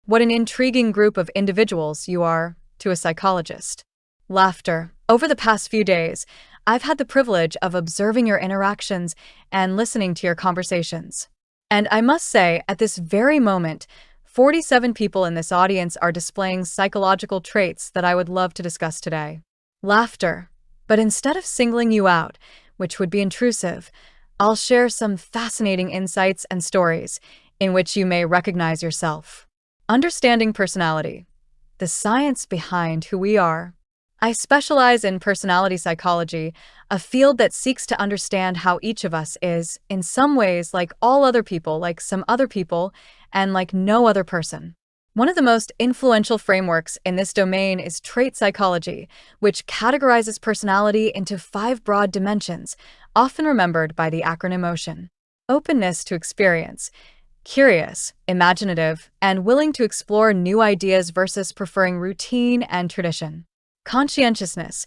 What an intriguing group of individuals you are to a psychologist. Laughter. Over the past few days, I've had the privilege of observing your interactions and listening to your conversations. And I must say, at this very moment, 47 people in this audience are displaying psychological traits that I would love to discuss today. Laughter. But instead of singling you out, which would be intrusive, I'll share some fascinating insights and stories in which you may recognize yourself. Understanding personality. The science behind who we are. I specialize in personality psychology, a field that seeks to understand how each of us is, in some ways, like all other people, like some other people, and like no other person. One of the most influential frameworks in this domain is trait psychology, which categorizes personality into 5 broad dimensions, often remembered by the acronym OCEAN. Openness to experience. Curious, imaginative, and willing to explore new ideas versus preferring routine and tradition. Conscientiousness,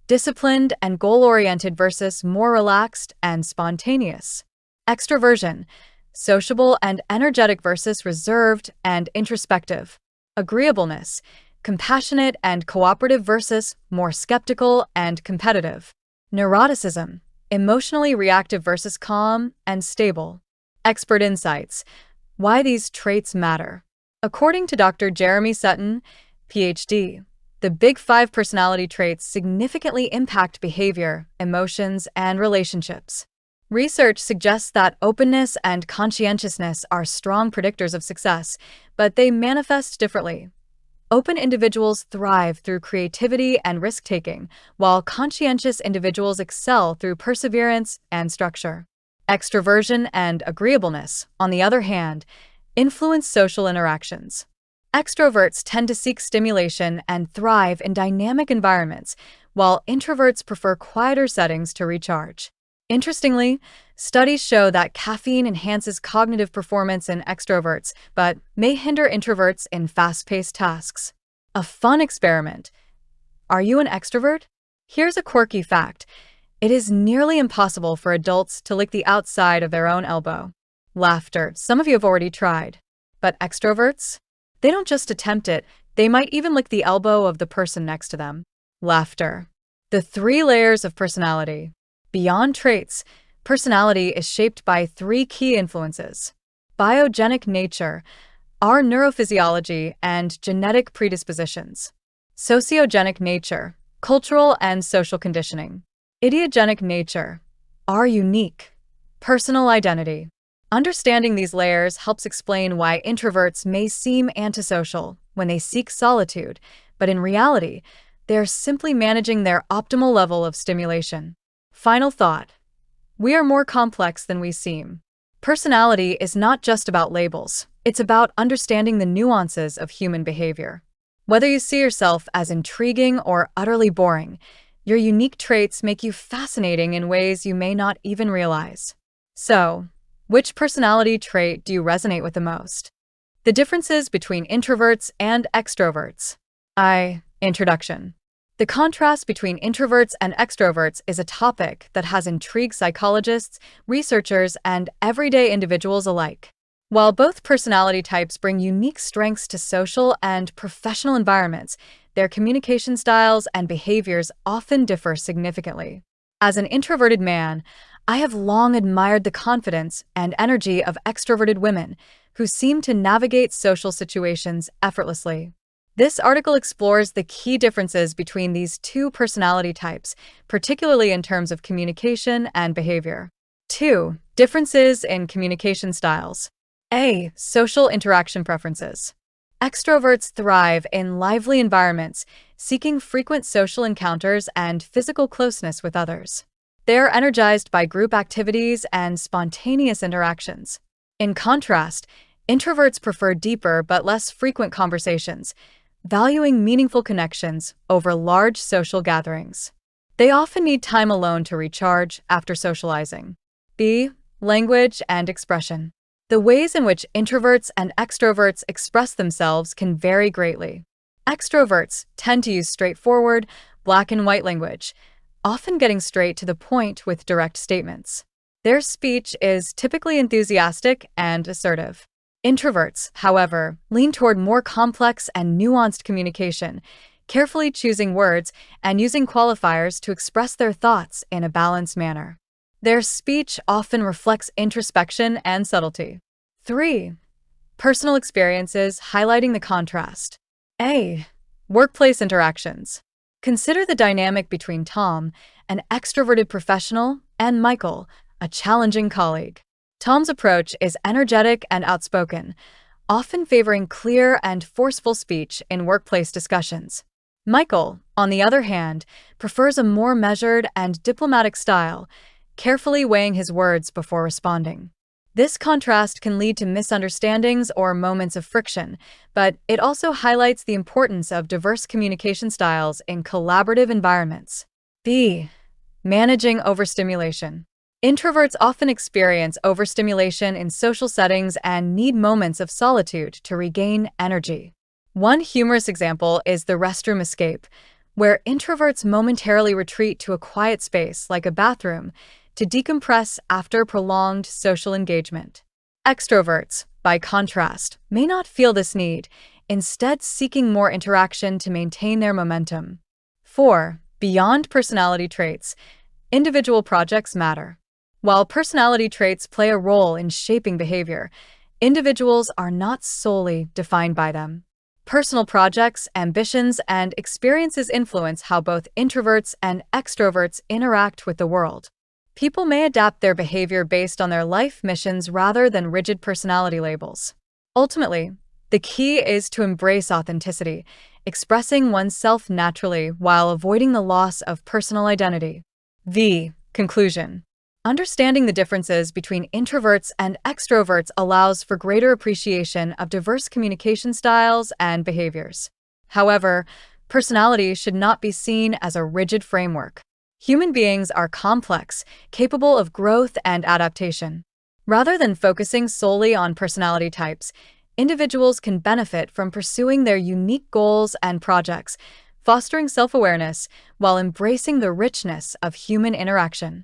disciplined and goal-oriented versus more relaxed and spontaneous. Extroversion, sociable and energetic versus reserved and introspective. Agreeableness, compassionate and cooperative versus more skeptical and competitive. Neuroticism, emotionally reactive versus calm and stable. Expert insights. Why these traits matter. According to Dr. Jeremy Sutton, PhD, the Big 5 personality traits significantly impact behavior, emotions, and relationships. Research suggests that openness and conscientiousness are strong predictors of success, but they manifest differently. Open individuals thrive through creativity and risk-taking, while conscientious individuals excel through perseverance and structure. Extroversion and agreeableness, on the other hand, influence social interactions. Extroverts tend to seek stimulation and thrive in dynamic environments, while introverts prefer quieter settings to recharge. Interestingly, studies show that caffeine enhances cognitive performance in extroverts, but may hinder introverts in fast-paced tasks. A fun experiment. Are you an extrovert? Here's a quirky fact. It is nearly impossible for adults to lick the outside of their own elbow. Laughter. Some of you have already tried. But extroverts? They don't just attempt it, they might even lick the elbow of the person next to them. Laughter. The 3 layers of personality. Beyond traits, personality is shaped by 3 key influences. Biogenic nature, our neurophysiology and genetic predispositions. Sociogenic nature, cultural and social conditioning. Idiogenic nature, our unique, personal identity. Understanding these layers helps explain why introverts may seem antisocial when they seek solitude, but in reality, they are simply managing their optimal level of stimulation. Final thought. We are more complex than we seem. Personality is not just about labels, it's about understanding the nuances of human behavior. Whether you see yourself as intriguing or utterly boring, your unique traits make you fascinating in ways you may not even realize. So, which personality trait do you resonate with the most? The differences between introverts and extroverts. Introduction. The contrast between introverts and extroverts is a topic that has intrigued psychologists, researchers, and everyday individuals alike. While both personality types bring unique strengths to social and professional environments, their communication styles and behaviors often differ significantly. As an introverted man, I have long admired the confidence and energy of extroverted women who seem to navigate social situations effortlessly. This article explores the key differences between these 2 personality types, particularly in terms of communication and behavior. 2. Differences in communication styles. A. Social interaction preferences. Extroverts thrive in lively environments, seeking frequent social encounters and physical closeness with others. They are energized by group activities and spontaneous interactions. In contrast, introverts prefer deeper but less frequent conversations, valuing meaningful connections over large social gatherings. They often need time alone to recharge after socializing. B. Language and expression. The ways in which introverts and extroverts express themselves can vary greatly. Extroverts tend to use straightforward, black-and-white language, often getting straight to the point with direct statements. Their speech is typically enthusiastic and assertive. Introverts, however, lean toward more complex and nuanced communication, carefully choosing words and using qualifiers to express their thoughts in a balanced manner. Their speech often reflects introspection and subtlety. 3. Personal experiences highlighting the contrast. A. Workplace interactions. Consider the dynamic between Tom, an extroverted professional, and Michael, a challenging colleague. Tom's approach is energetic and outspoken, often favoring clear and forceful speech in workplace discussions. Michael, on the other hand, prefers a more measured and diplomatic style, carefully weighing his words before responding. This contrast can lead to misunderstandings or moments of friction, but it also highlights the importance of diverse communication styles in collaborative environments. B. Managing overstimulation. Introverts often experience overstimulation in social settings and need moments of solitude to regain energy. One humorous example is the restroom escape, where introverts momentarily retreat to a quiet space like a bathroom to decompress after prolonged social engagement. Extroverts, by contrast, may not feel this need, instead seeking more interaction to maintain their momentum. 4. Beyond personality traits, individual projects matter. While personality traits play a role in shaping behavior, individuals are not solely defined by them. Personal projects, ambitions, and experiences influence how both introverts and extroverts interact with the world. People may adapt their behavior based on their life missions rather than rigid personality labels. Ultimately, the key is to embrace authenticity, expressing oneself naturally while avoiding the loss of personal identity. V. Conclusion. Understanding the differences between introverts and extroverts allows for greater appreciation of diverse communication styles and behaviors. However, personality should not be seen as a rigid framework. Human beings are complex, capable of growth and adaptation. Rather than focusing solely on personality types, individuals can benefit from pursuing their unique goals and projects, fostering self-awareness while embracing the richness of human interaction.